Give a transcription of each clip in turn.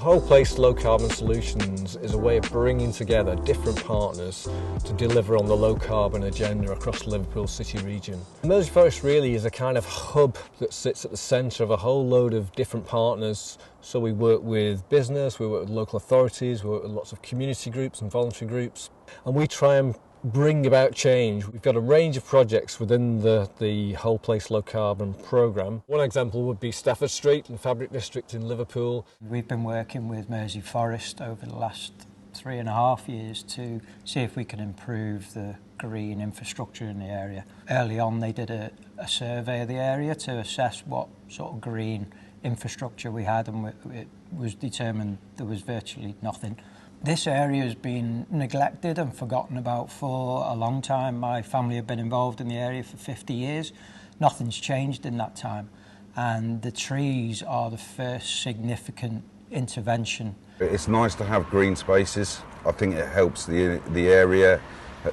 Whole Place Low Carbon Solutions is a way of bringing together different partners to deliver on the low carbon agenda across the Liverpool city region. Mersey Forest really is a kind of hub that sits at the centre of a whole load of different partners. So we work with business, we work with local authorities, we work with lots of community groups and voluntary groups, and we try and bring about change. We've got a range of projects within the Whole Place Low Carbon programme. One example would be Stafford Street in the Fabric District in Liverpool. We've been working with Mersey Forest over the last 3.5 years to see if we can improve the green infrastructure in the area. Early on they did a survey of the area to assess what sort of green infrastructure we had, and it was determined there was virtually nothing. This area has been neglected and forgotten about for a long time. My family have been involved in the area for 50 years. Nothing's changed in that time. And the trees are the first significant intervention. It's nice to have green spaces. I think it helps the area.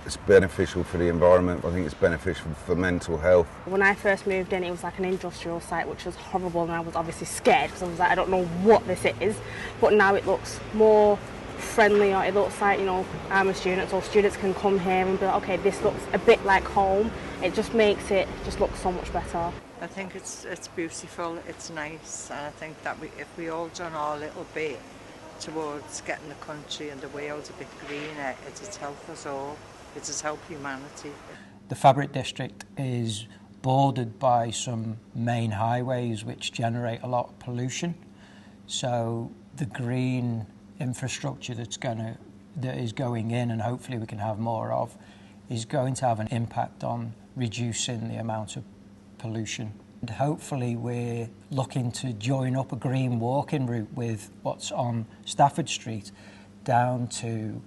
It's beneficial for the environment. I think it's beneficial for mental health. When I first moved in, it was like an industrial site, which was horrible, and I was obviously scared because I was like, I don't know what this is. But now it looks more friendly, or it looks like, you know, I'm a student, so students can come here and be like, okay, this looks a bit like home. It just makes it just look so much better. I think it's beautiful, it's nice, and I think that if we all done our little bit towards getting the country and the world a bit greener, it'd help us all, it'd help humanity. The Fabric District is bordered by some main highways which generate a lot of pollution, so the green infrastructure that is going in, and hopefully we can have more of, is going to have an impact on reducing the amount of pollution. And hopefully we're looking to join up a green walking route with what's on Stafford Street down to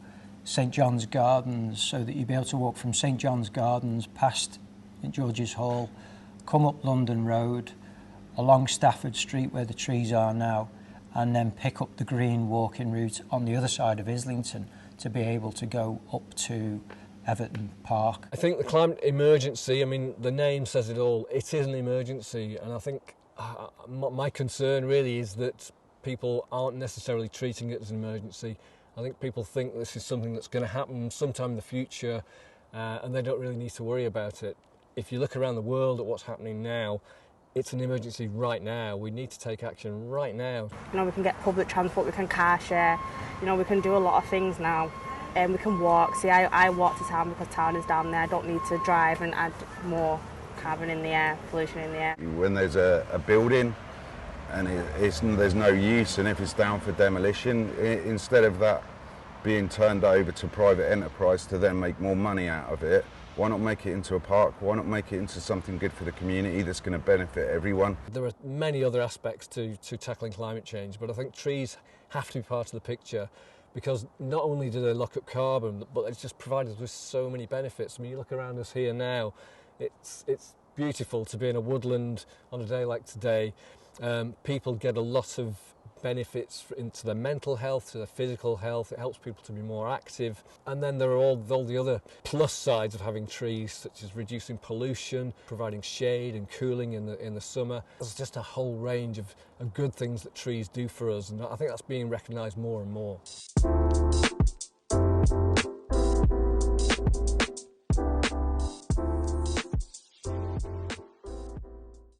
St John's Gardens, so that you'll be able to walk from St John's Gardens past St George's Hall, come up London Road, along Stafford Street where the trees are now, and then pick up the green walking route on the other side of Islington to be able to go up to Everton Park. I think the climate emergency, I mean, the name says it all. It is an emergency, and I think my concern really is that people aren't necessarily treating it as an emergency. I think people think this is something that's going to happen sometime in the future, and they don't really need to worry about it. If you look around the world at what's happening now, it's an emergency right now. We need to take action right now. You know, we can get public transport, we can car share, you know, we can do a lot of things now. And we can walk. See, I walk to town because town is down there. I don't need to drive and add more carbon in the air, pollution in the air. When there's a building and there's no use, and if it's down for demolition, instead of that being turned over to private enterprise to then make more money out of it, why not make it into a park? Why not make it into something good for the community that's going to benefit everyone? There are many other aspects to tackling climate change, but I think trees have to be part of the picture, because not only do they lock up carbon, but it's just provided us with so many benefits. I mean, you look around us here now, it's beautiful to be in a woodland on a day like today. People get a lot of benefits into their mental health, to their physical health. It helps people to be more active. And then there are all the other plus sides of having trees, such as reducing pollution, providing shade and cooling in the summer. There's just a whole range of good things that trees do for us, and I think that's being recognised more and more.